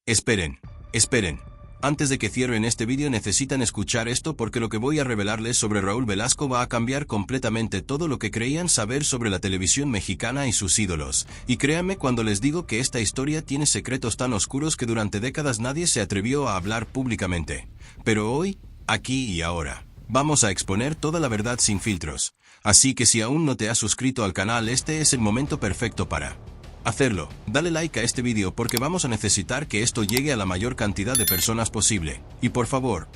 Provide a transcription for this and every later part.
Esperen, esperen. Antes de que cierren este vídeo necesitan escuchar esto porque lo que voy a revelarles sobre Raúl Velasco va a cambiar completamente todo lo que creían saber sobre la televisión mexicana y sus ídolos. Y créanme cuando les digo que esta historia tiene secretos tan oscuros que durante décadas nadie se atrevió a hablar públicamente. Pero hoy, aquí y ahora, vamos a exponer toda la verdad sin filtros. Así que si aún no te has suscrito al canal, este es el momento perfecto para hacerlo. Dale like a este vídeo porque vamos a necesitar que esto llegue a la mayor cantidad de personas posible. Y por favor,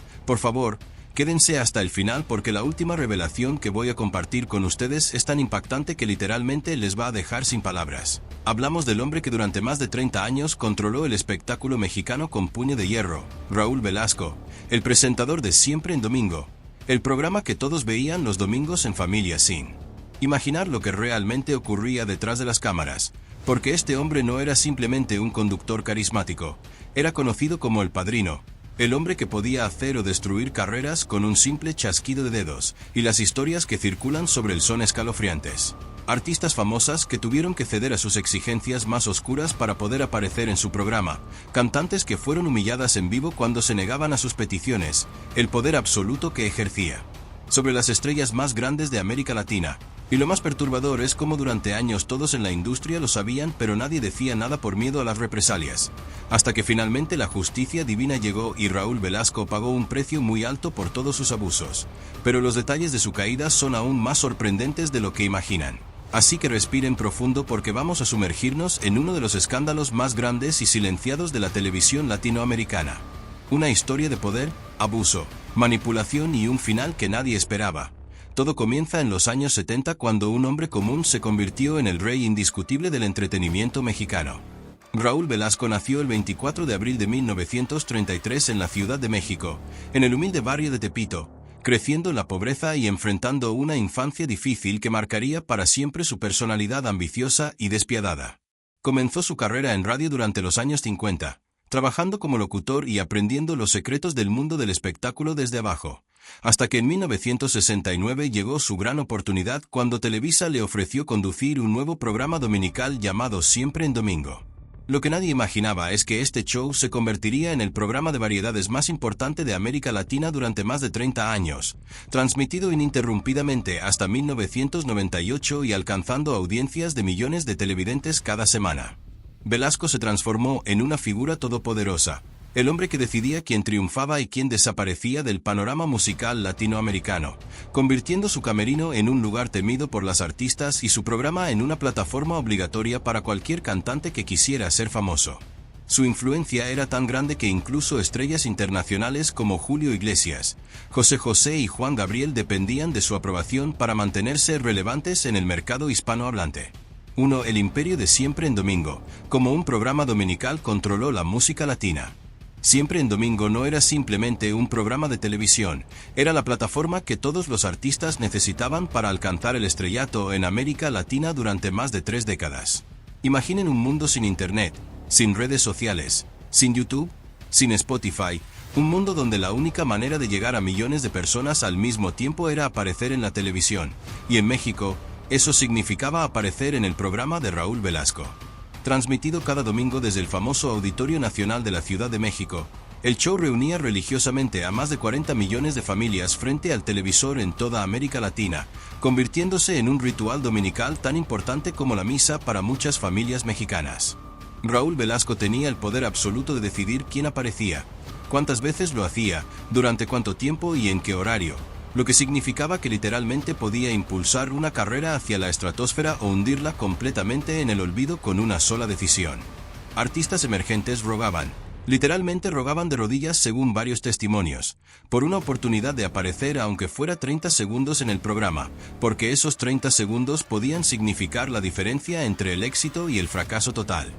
quédense hasta el final porque la última revelación que voy a compartir con ustedes es tan impactante que literalmente les va a dejar sin palabras. Hablamos del hombre que durante más de 30 años controló el espectáculo mexicano con puño de hierro, Raúl Velasco, el presentador de Siempre en Domingo, el programa que todos veían los domingos en familia sin imaginar lo que realmente ocurría detrás de las cámaras. Porque este hombre no era simplemente un conductor carismático, era conocido como el Padrino, el hombre que podía hacer o destruir carreras con un simple chasquido de dedos, y las historias que circulan sobre él son escalofriantes. Artistas famosas que tuvieron que ceder a sus exigencias más oscuras para poder aparecer en su programa, cantantes que fueron humilladas en vivo cuando se negaban a sus peticiones, el poder absoluto que ejercía sobre las estrellas más grandes de América Latina. Y lo más perturbador es cómo durante años todos en la industria lo sabían pero nadie decía nada por miedo a las represalias. Hasta que finalmente la justicia divina llegó y Raúl Velasco pagó un precio muy alto por todos sus abusos. Pero los detalles de su caída son aún más sorprendentes de lo que imaginan. Así que respiren profundo porque vamos a sumergirnos en uno de los escándalos más grandes y silenciados de la televisión latinoamericana. Una historia de poder, abuso, manipulación y un final que nadie esperaba. Todo comienza en los años 70 cuando un hombre común se convirtió en el rey indiscutible del entretenimiento mexicano. Raúl Velasco nació el 24 de abril de 1933 en la Ciudad de México, en el humilde barrio de Tepito, creciendo en la pobreza y enfrentando una infancia difícil que marcaría para siempre su personalidad ambiciosa y despiadada. Comenzó su carrera en radio durante los años 50, trabajando como locutor y aprendiendo los secretos del mundo del espectáculo desde abajo. Hasta que en 1969 llegó su gran oportunidad cuando Televisa le ofreció conducir un nuevo programa dominical llamado Siempre en Domingo. Lo que nadie imaginaba es que este show se convertiría en el programa de variedades más importante de América Latina durante más de 30 años, transmitido ininterrumpidamente hasta 1998 y alcanzando audiencias de millones de televidentes cada semana. Velasco se transformó en una figura todopoderosa, el hombre que decidía quién triunfaba y quién desaparecía del panorama musical latinoamericano, convirtiendo su camerino en un lugar temido por las artistas y su programa en una plataforma obligatoria para cualquier cantante que quisiera ser famoso. Su influencia era tan grande que incluso estrellas internacionales como Julio Iglesias, José José y Juan Gabriel dependían de su aprobación para mantenerse relevantes en el mercado hispanohablante. El imperio de Siempre en Domingo, como un programa dominical, controló la música latina. Siempre en Domingo no era simplemente un programa de televisión, era la plataforma que todos los artistas necesitaban para alcanzar el estrellato en América Latina durante más de 3 décadas. Imaginen un mundo sin internet, sin redes sociales, sin YouTube, sin Spotify, un mundo donde la única manera de llegar a millones de personas al mismo tiempo era aparecer en la televisión, y en México, eso significaba aparecer en el programa de Raúl Velasco. Transmitido cada domingo desde el famoso Auditorio Nacional de la Ciudad de México, el show reunía religiosamente a más de 40 millones de familias frente al televisor en toda América Latina, convirtiéndose en un ritual dominical tan importante como la misa para muchas familias mexicanas. Raúl Velasco tenía el poder absoluto de decidir quién aparecía, cuántas veces lo hacía, durante cuánto tiempo y en qué horario, lo que significaba que literalmente podía impulsar una carrera hacia la estratosfera o hundirla completamente en el olvido con una sola decisión. Artistas emergentes literalmente rogaban de rodillas según varios testimonios, por una oportunidad de aparecer aunque fuera 30 segundos en el programa, porque esos 30 segundos podían significar la diferencia entre el éxito y el fracaso total.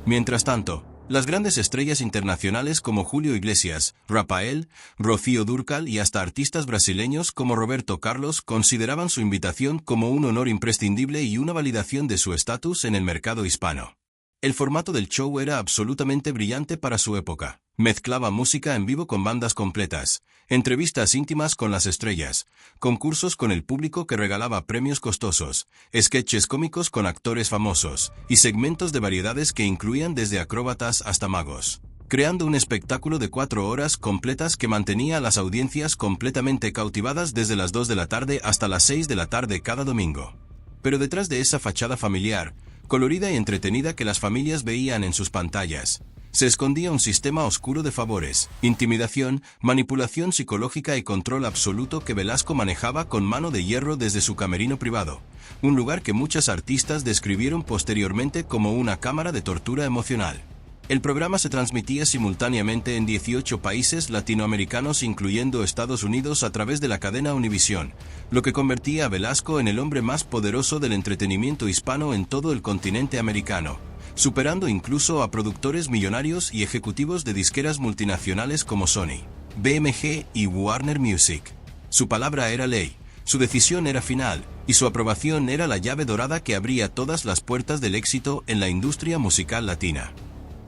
Mientras tanto, las grandes estrellas internacionales como Julio Iglesias, Rafael, Rocío Dúrcal y hasta artistas brasileños como Roberto Carlos consideraban su invitación como un honor imprescindible y una validación de su estatus en el mercado hispano. El formato del show era absolutamente brillante para su época. Mezclaba música en vivo con bandas completas, entrevistas íntimas con las estrellas, concursos con el público que regalaba premios costosos, sketches cómicos con actores famosos, y segmentos de variedades que incluían desde acróbatas hasta magos. creando un espectáculo de 4 horas completas que mantenía a las audiencias completamente cautivadas desde las 2 de la tarde hasta las 6 de la tarde cada domingo. Pero detrás de esa fachada familiar, colorida y entretenida que las familias veían en sus pantallas, se escondía un sistema oscuro de favores, intimidación, manipulación psicológica y control absoluto que Velasco manejaba con mano de hierro desde su camerino privado, un lugar que muchos artistas describieron posteriormente como una cámara de tortura emocional. El programa se transmitía simultáneamente en 18 países latinoamericanos incluyendo Estados Unidos a través de la cadena Univisión, lo que convertía a Velasco en el hombre más poderoso del entretenimiento hispano en todo el continente americano, superando incluso a productores millonarios y ejecutivos de disqueras multinacionales como Sony, BMG y Warner Music. Su palabra era ley, su decisión era final, y su aprobación era la llave dorada que abría todas las puertas del éxito en la industria musical latina.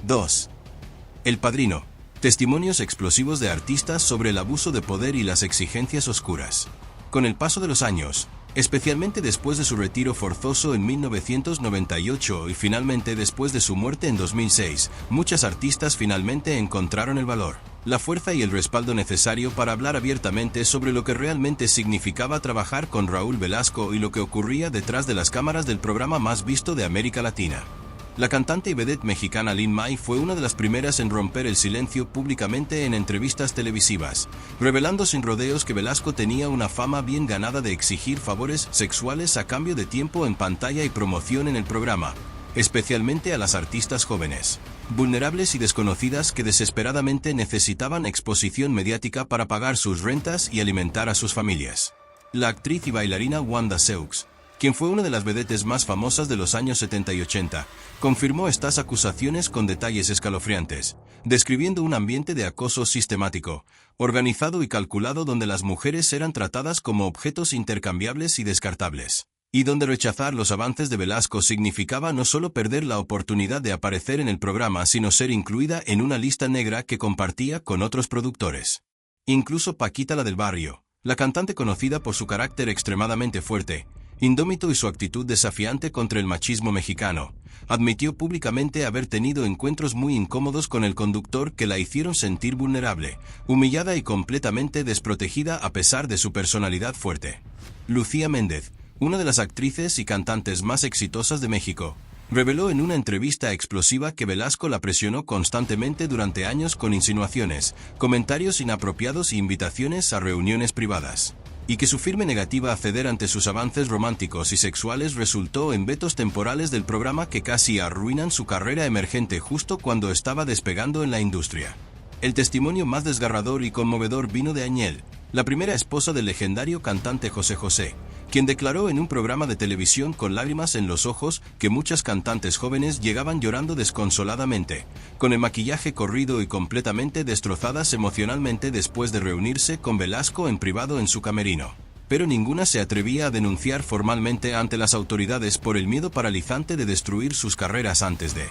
2. El Padrino. Testimonios explosivos de artistas sobre el abuso de poder y las exigencias oscuras. Con el paso de los años, especialmente después de su retiro forzoso en 1998 y finalmente después de su muerte en 2006, muchos artistas finalmente encontraron el valor, la fuerza y el respaldo necesario para hablar abiertamente sobre lo que realmente significaba trabajar con Raúl Velasco y lo que ocurría detrás de las cámaras del programa más visto de América Latina. La cantante y vedette mexicana Lin May fue una de las primeras en romper el silencio públicamente en entrevistas televisivas, revelando sin rodeos que Velasco tenía una fama bien ganada de exigir favores sexuales a cambio de tiempo en pantalla y promoción en el programa, especialmente a las artistas jóvenes, vulnerables y desconocidas que desesperadamente necesitaban exposición mediática para pagar sus rentas y alimentar a sus familias. La actriz y bailarina Wanda Seux, quien fue una de las vedettes más famosas de los años 70 y 80, confirmó estas acusaciones con detalles escalofriantes, describiendo un ambiente de acoso sistemático, organizado y calculado donde las mujeres eran tratadas como objetos intercambiables y descartables, y donde rechazar los avances de Velasco significaba no solo perder la oportunidad de aparecer en el programa sino ser incluida en una lista negra que compartía con otros productores. Incluso Paquita la del Barrio, la cantante conocida por su carácter extremadamente fuerte, indómito y su actitud desafiante contra el machismo mexicano, admitió públicamente haber tenido encuentros muy incómodos con el conductor que la hicieron sentir vulnerable, humillada y completamente desprotegida a pesar de su personalidad fuerte. Lucía Méndez, una de las actrices y cantantes más exitosas de México, reveló en una entrevista explosiva que Velasco la presionó constantemente durante años con insinuaciones, comentarios inapropiados e invitaciones a reuniones privadas, y que su firme negativa a ceder ante sus avances románticos y sexuales resultó en vetos temporales del programa que casi arruinan su carrera emergente justo cuando estaba despegando en la industria. El testimonio más desgarrador y conmovedor vino de Añel, la primera esposa del legendario cantante José José, quien declaró en un programa de televisión con lágrimas en los ojos que muchas cantantes jóvenes llegaban llorando desconsoladamente, con el maquillaje corrido y completamente destrozadas emocionalmente después de reunirse con Velasco en privado en su camerino. Pero ninguna se atrevía a denunciar formalmente ante las autoridades por el miedo paralizante de destruir sus carreras antes de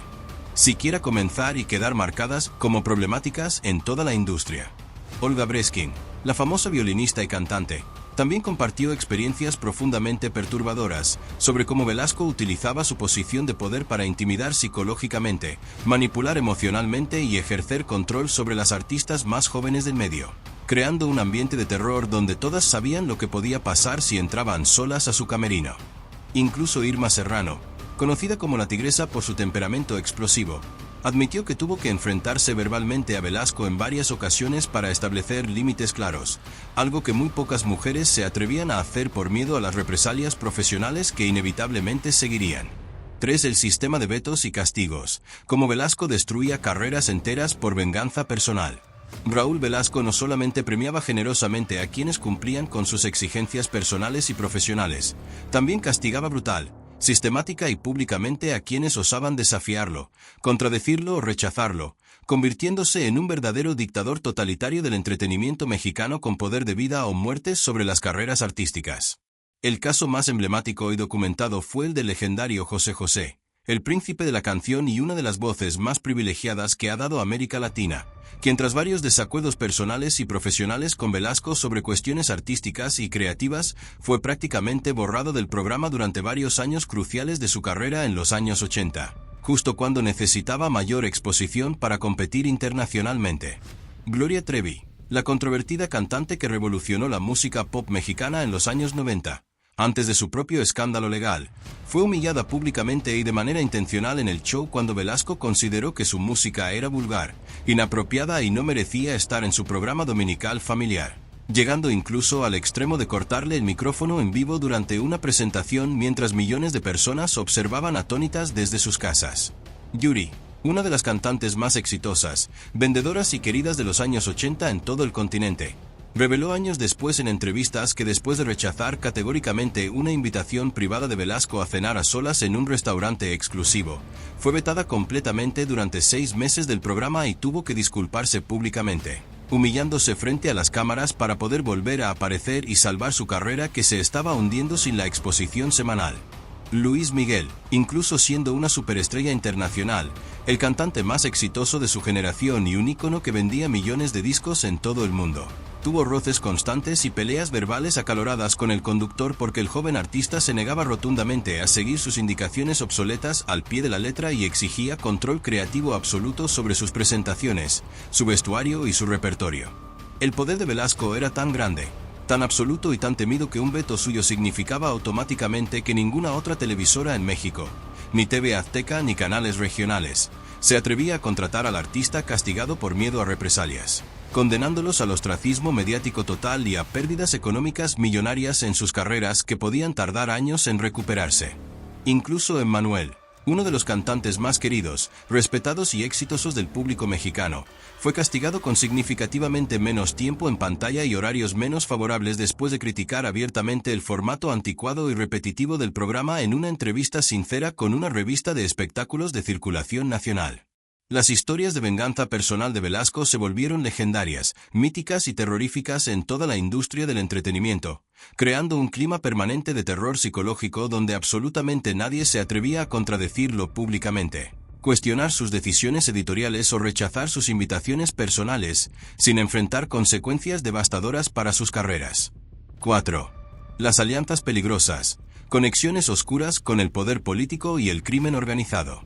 siquiera comenzar y quedar marcadas como problemáticas en toda la industria. Olga Breskin, la famosa violinista y cantante, también compartió experiencias profundamente perturbadoras sobre cómo Velasco utilizaba su posición de poder para intimidar psicológicamente, manipular emocionalmente y ejercer control sobre las artistas más jóvenes del medio, creando un ambiente de terror donde todas sabían lo que podía pasar si entraban solas a su camerino. Incluso Irma Serrano, conocida como la Tigresa por su temperamento explosivo, admitió que tuvo que enfrentarse verbalmente a Velasco en varias ocasiones para establecer límites claros, algo que muy pocas mujeres se atrevían a hacer por miedo a las represalias profesionales que inevitablemente seguirían. 3. El sistema de vetos y castigos, como Velasco destruía carreras enteras por venganza personal. Raúl Velasco no solamente premiaba generosamente a quienes cumplían con sus exigencias personales y profesionales, también castigaba brutal, sistemática y públicamente a quienes osaban desafiarlo, contradecirlo o rechazarlo, convirtiéndose en un verdadero dictador totalitario del entretenimiento mexicano con poder de vida o muerte sobre las carreras artísticas. El caso más emblemático y documentado fue el del legendario José José, el príncipe de la canción y una de las voces más privilegiadas que ha dado América Latina, quien tras varios desacuerdos personales y profesionales con Velasco sobre cuestiones artísticas y creativas, fue prácticamente borrado del programa durante varios años cruciales de su carrera en los años 80. justo cuando necesitaba mayor exposición para competir internacionalmente. Gloria Trevi, la controvertida cantante que revolucionó la música pop mexicana en los años 90, antes de su propio escándalo legal, fue humillada públicamente y de manera intencional en el show cuando Velasco consideró que su música era vulgar, inapropiada y no merecía estar en su programa dominical familiar, llegando incluso al extremo de cortarle el micrófono en vivo durante una presentación mientras millones de personas observaban atónitas desde sus casas. Yuri, una de las cantantes más exitosas, vendedoras y queridas de los años 80 en todo el continente, reveló años después en entrevistas que después de rechazar categóricamente una invitación privada de Velasco a cenar a solas en un restaurante exclusivo, fue vetada completamente durante 6 meses del programa y tuvo que disculparse públicamente, humillándose frente a las cámaras para poder volver a aparecer y salvar su carrera que se estaba hundiendo sin la exposición semanal. Luis Miguel, incluso siendo una superestrella internacional, el cantante más exitoso de su generación y un ícono que vendía millones de discos en todo el mundo, tuvo roces constantes y peleas verbales acaloradas con el conductor porque el joven artista se negaba rotundamente a seguir sus indicaciones obsoletas al pie de la letra y exigía control creativo absoluto sobre sus presentaciones, su vestuario y su repertorio. El poder de Velasco era tan grande, tan absoluto y tan temido que un veto suyo significaba automáticamente que ninguna otra televisora en México, ni TV Azteca ni canales regionales, se atrevía a contratar al artista castigado por miedo a represalias, condenándolos al ostracismo mediático total y a pérdidas económicas millonarias en sus carreras que podían tardar años en recuperarse. Incluso Emmanuel, uno de los cantantes más queridos, respetados y exitosos del público mexicano, fue castigado con significativamente menos tiempo en pantalla y horarios menos favorables después de criticar abiertamente el formato anticuado y repetitivo del programa en una entrevista sincera con una revista de espectáculos de circulación nacional. Las historias de venganza personal de Velasco se volvieron legendarias, míticas y terroríficas en toda la industria del entretenimiento, creando un clima permanente de terror psicológico donde absolutamente nadie se atrevía a contradecirlo públicamente, cuestionar sus decisiones editoriales o rechazar sus invitaciones personales, sin enfrentar consecuencias devastadoras para sus carreras. 4. Las alianzas peligrosas, conexiones oscuras con el poder político y el crimen organizado.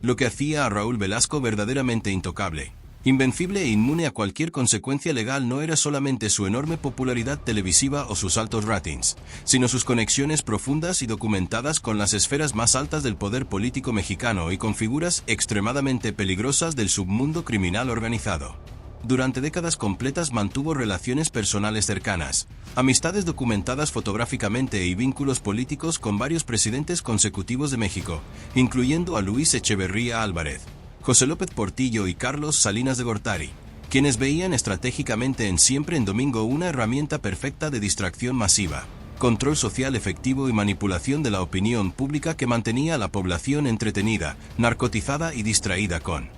Lo que hacía a Raúl Velasco verdaderamente intocable, invencible e inmune a cualquier consecuencia legal no era solamente su enorme popularidad televisiva o sus altos ratings, sino sus conexiones profundas y documentadas con las esferas más altas del poder político mexicano y con figuras extremadamente peligrosas del submundo criminal organizado. Durante décadas completas mantuvo relaciones personales cercanas, amistades documentadas fotográficamente y vínculos políticos con varios presidentes consecutivos de México, incluyendo a Luis Echeverría Álvarez, José López Portillo y Carlos Salinas de Gortari, quienes veían estratégicamente en Siempre en Domingo una herramienta perfecta de distracción masiva, control social efectivo y manipulación de la opinión pública que mantenía a la población entretenida, narcotizada y distraída con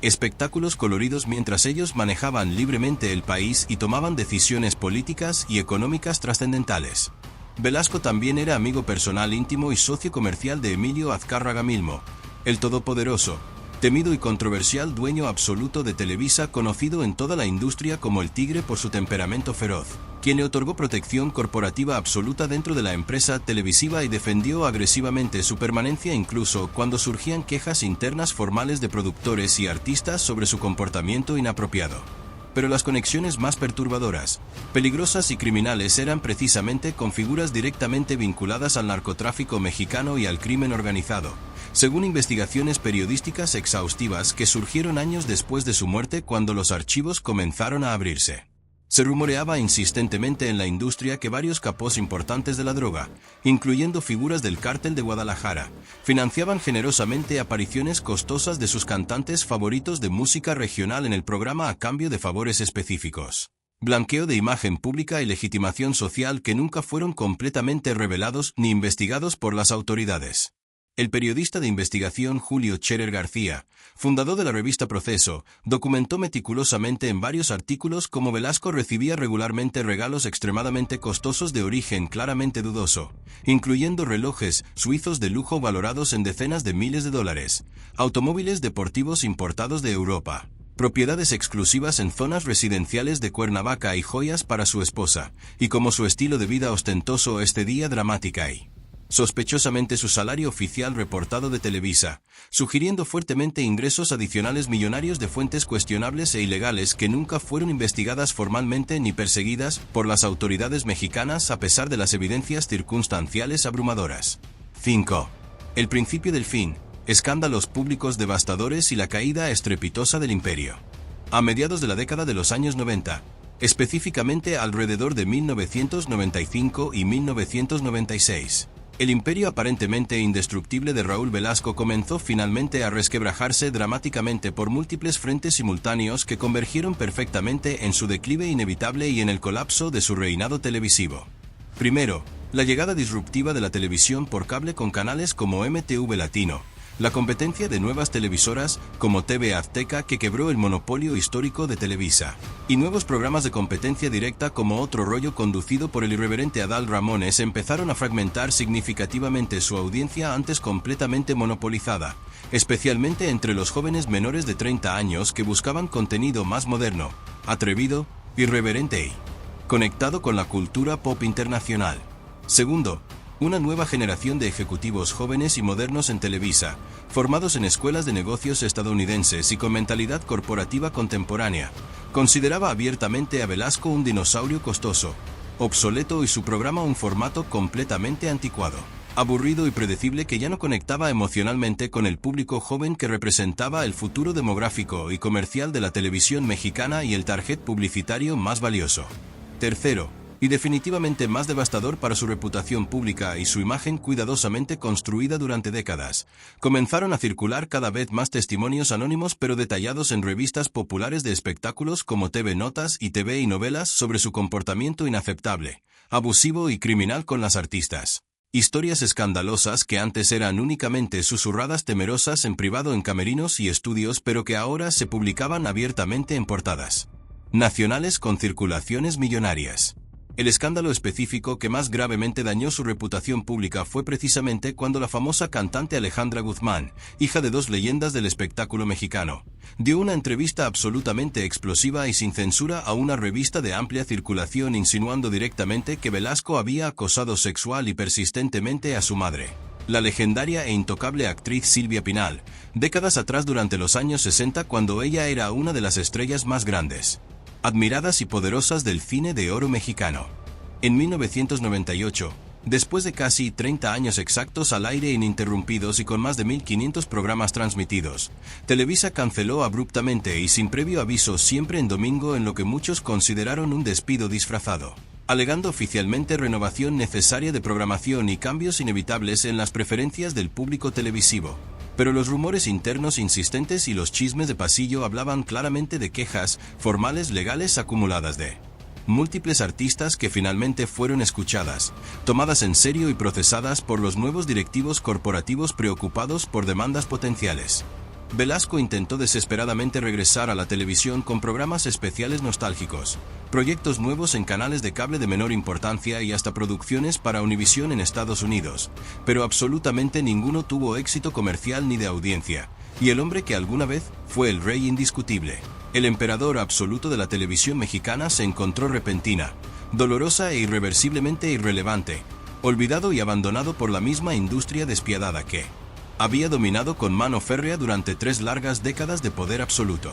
espectáculos coloridos mientras ellos manejaban libremente el país y tomaban decisiones políticas y económicas trascendentales. Velasco también era amigo personal íntimo y socio comercial de Emilio Azcárraga Milmo, el todopoderoso, temido y controversial dueño absoluto de Televisa, conocido en toda la industria como el Tigre por su temperamento feroz, quien le otorgó protección corporativa absoluta dentro de la empresa televisiva y defendió agresivamente su permanencia incluso cuando surgían quejas internas formales de productores y artistas sobre su comportamiento inapropiado. Pero las conexiones más perturbadoras, peligrosas y criminales eran precisamente con figuras directamente vinculadas al narcotráfico mexicano y al crimen organizado, según investigaciones periodísticas exhaustivas que surgieron años después de su muerte cuando los archivos comenzaron a abrirse. Se rumoreaba insistentemente en la industria que varios capós importantes de la droga, incluyendo figuras del Cártel de Guadalajara, financiaban generosamente apariciones costosas de sus cantantes favoritos de música regional en el programa a cambio de favores específicos. Blanqueo de imagen pública y legitimación social que nunca fueron completamente revelados ni investigados por las autoridades. El periodista de investigación Julio Scherer García, fundador de la revista Proceso, documentó meticulosamente en varios artículos cómo Velasco recibía regularmente regalos extremadamente costosos de origen claramente dudoso, incluyendo relojes suizos de lujo valorados en decenas de miles de dólares, automóviles deportivos importados de Europa, propiedades exclusivas en zonas residenciales de Cuernavaca y joyas para su esposa, y como su estilo de vida ostentoso excedía dramática y sospechosamente su salario oficial reportado de Televisa, sugiriendo fuertemente ingresos adicionales millonarios de fuentes cuestionables e ilegales que nunca fueron investigadas formalmente ni perseguidas por las autoridades mexicanas a pesar de las evidencias circunstanciales abrumadoras. 5. El principio del fin, escándalos públicos devastadores y la caída estrepitosa del imperio. A mediados de la década de los años 90, específicamente alrededor de 1995 y 1996, el imperio aparentemente indestructible de Raúl Velasco comenzó finalmente a resquebrajarse dramáticamente por múltiples frentes simultáneos que convergieron perfectamente en su declive inevitable y en el colapso de su reinado televisivo. Primero, la llegada disruptiva de la televisión por cable con canales como MTV Latino, la competencia de nuevas televisoras como TV Azteca que quebró el monopolio histórico de Televisa, y nuevos programas de competencia directa como Otro Rollo conducido por el irreverente Adal Ramones empezaron a fragmentar significativamente su audiencia antes completamente monopolizada, especialmente entre los jóvenes menores de 30 años que buscaban contenido más moderno, atrevido, irreverente y conectado con la cultura pop internacional. Segundo, una nueva generación de ejecutivos jóvenes y modernos en Televisa, formados en escuelas de negocios estadounidenses y con mentalidad corporativa contemporánea, consideraba abiertamente a Velasco un dinosaurio costoso, obsoleto y su programa un formato completamente anticuado, aburrido y predecible que ya no conectaba emocionalmente con el público joven que representaba el futuro demográfico y comercial de la televisión mexicana y el target publicitario más valioso. Tercero, y definitivamente más devastador para su reputación pública y su imagen cuidadosamente construida durante décadas, comenzaron a circular cada vez más testimonios anónimos pero detallados en revistas populares de espectáculos como TV Notas y TV y Novelas sobre su comportamiento inaceptable, abusivo y criminal con las artistas. Historias escandalosas que antes eran únicamente susurradas temerosas en privado en camerinos y estudios pero que ahora se publicaban abiertamente en portadas nacionales con circulaciones millonarias. El escándalo específico que más gravemente dañó su reputación pública fue precisamente cuando la famosa cantante Alejandra Guzmán, hija de dos leyendas del espectáculo mexicano, dio una entrevista absolutamente explosiva y sin censura a una revista de amplia circulación insinuando directamente que Velasco había acosado sexual y persistentemente a su madre, la legendaria e intocable actriz Silvia Pinal, décadas atrás durante los años 60 cuando ella era una de las estrellas más grandes, admiradas y poderosas del cine de oro mexicano. En 1998, después de casi 30 años exactos al aire ininterrumpidos y con más de 1.500 programas transmitidos, Televisa canceló abruptamente y sin previo aviso siempre en domingo en lo que muchos consideraron un despido disfrazado, alegando oficialmente renovación necesaria de programación y cambios inevitables en las preferencias del público televisivo. Pero los rumores internos insistentes y los chismes de pasillo hablaban claramente de quejas formales legales acumuladas de múltiples artistas que finalmente fueron escuchadas, tomadas en serio y procesadas por los nuevos directivos corporativos preocupados por demandas potenciales. Velasco intentó desesperadamente regresar a la televisión con programas especiales nostálgicos, proyectos nuevos en canales de cable de menor importancia y hasta producciones para Univisión en Estados Unidos, pero absolutamente ninguno tuvo éxito comercial ni de audiencia, y el hombre que alguna vez fue el rey indiscutible, el emperador absoluto de la televisión mexicana se encontró repentina, dolorosa e irreversiblemente irrelevante, olvidado y abandonado por la misma industria despiadada que había dominado con mano férrea durante 3 largas décadas de poder absoluto.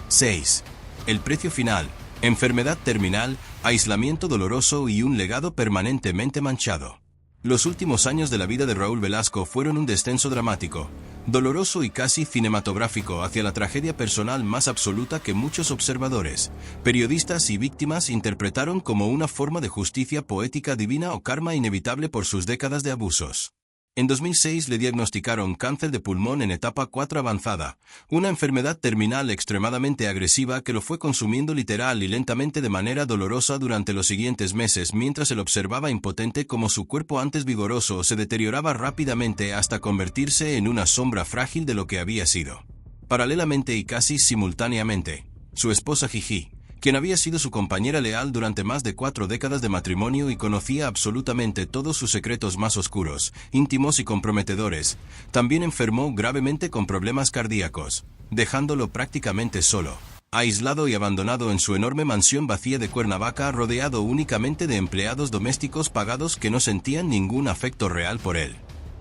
6. El precio final, enfermedad terminal, aislamiento doloroso y un legado permanentemente manchado. Los últimos años de la vida de Raúl Velasco fueron un descenso dramático, doloroso y casi cinematográfico hacia la tragedia personal más absoluta que muchos observadores, periodistas y víctimas interpretaron como una forma de justicia poética divina o karma inevitable por sus décadas de abusos. En 2006 le diagnosticaron cáncer de pulmón en etapa 4 avanzada, una enfermedad terminal extremadamente agresiva que lo fue consumiendo literal y lentamente de manera dolorosa durante los siguientes meses mientras él observaba impotente como su cuerpo antes vigoroso se deterioraba rápidamente hasta convertirse en una sombra frágil de lo que había sido. Paralelamente y casi simultáneamente, su esposa Gigi, quien había sido su compañera leal durante más de 4 décadas de matrimonio y conocía absolutamente todos sus secretos más oscuros, íntimos y comprometedores, también enfermó gravemente con problemas cardíacos, dejándolo prácticamente solo. aislado y abandonado en su enorme mansión vacía de Cuernavaca, rodeado únicamente de empleados domésticos pagados que no sentían ningún afecto real por él.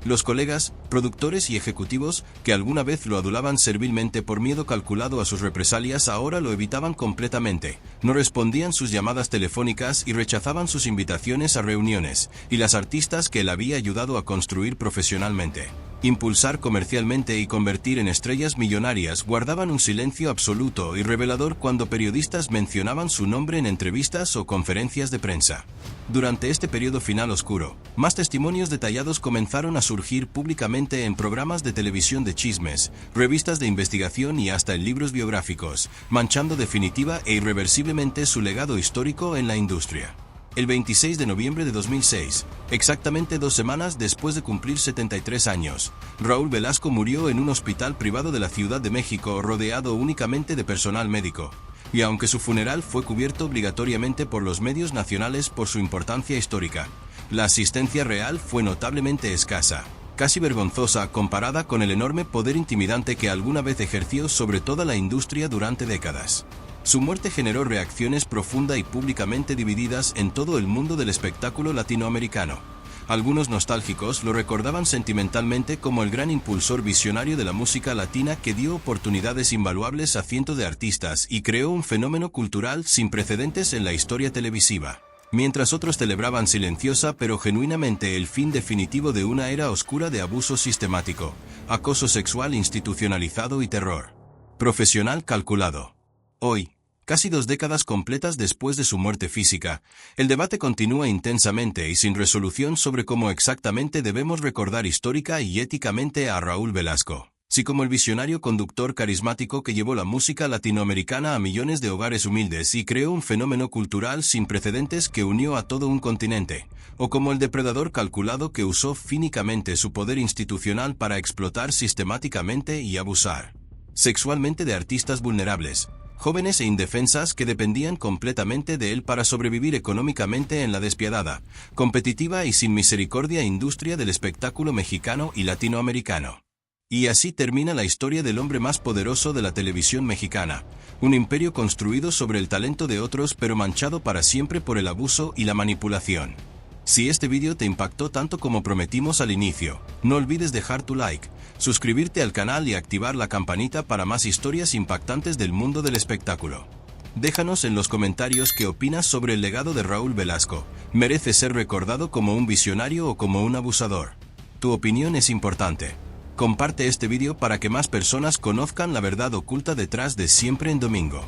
Los colegas, productores y ejecutivos, que alguna vez lo adulaban servilmente por miedo calculado a sus represalias, ahora lo evitaban completamente, no respondían sus llamadas telefónicas y rechazaban sus invitaciones a reuniones, y las artistas que él había ayudado a construir profesionalmente, impulsar comercialmente y convertir en estrellas millonarias, guardaban un silencio absoluto y revelador cuando periodistas mencionaban su nombre en entrevistas o conferencias de prensa. Durante este periodo final oscuro, más testimonios detallados comenzaron a surgir públicamente en programas de televisión de chismes, revistas de investigación y hasta en libros biográficos, manchando definitiva e irreversiblemente su legado histórico en la industria. El 26 de noviembre de 2006, exactamente 2 semanas después de cumplir 73 años, Raúl Velasco murió en un hospital privado de la Ciudad de México rodeado únicamente de personal médico. Y aunque su funeral fue cubierto obligatoriamente por los medios nacionales por su importancia histórica, la asistencia real fue notablemente escasa, casi vergonzosa comparada con el enorme poder intimidante que alguna vez ejerció sobre toda la industria durante décadas. Su muerte generó reacciones profunda y públicamente divididas en todo el mundo del espectáculo latinoamericano. Algunos nostálgicos lo recordaban sentimentalmente como el gran impulsor visionario de la música latina que dio oportunidades invaluables a cientos de artistas y creó un fenómeno cultural sin precedentes en la historia televisiva. Mientras otros celebraban silenciosa pero genuinamente el fin definitivo de una era oscura de abuso sistemático, acoso sexual institucionalizado y terror profesional calculado. Hoy, casi 2 décadas completas después de su muerte física, el debate continúa intensamente y sin resolución sobre cómo exactamente debemos recordar histórica y éticamente a Raúl Velasco. Si como el visionario conductor carismático que llevó la música latinoamericana a millones de hogares humildes y creó un fenómeno cultural sin precedentes que unió a todo un continente, o como el depredador calculado que usó cínicamente su poder institucional para explotar sistemáticamente y abusar sexualmente de artistas vulnerables, jóvenes e indefensas que dependían completamente de él para sobrevivir económicamente en la despiadada, competitiva y sin misericordia industria del espectáculo mexicano y latinoamericano. Y así termina la historia del hombre más poderoso de la televisión mexicana, un imperio construido sobre el talento de otros pero manchado para siempre por el abuso y la manipulación. Si este vídeo te impactó tanto como prometimos al inicio, no olvides dejar tu like, suscribirte al canal y activar la campanita para más historias impactantes del mundo del espectáculo. Déjanos en los comentarios qué opinas sobre el legado de Raúl Velasco. ¿Merece ser recordado como un visionario o como un abusador? Tu opinión es importante. Comparte este vídeo para que más personas conozcan la verdad oculta detrás de Siempre en Domingo.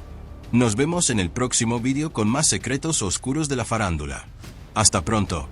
Nos vemos en el próximo vídeo con más secretos oscuros de la farándula. Hasta pronto.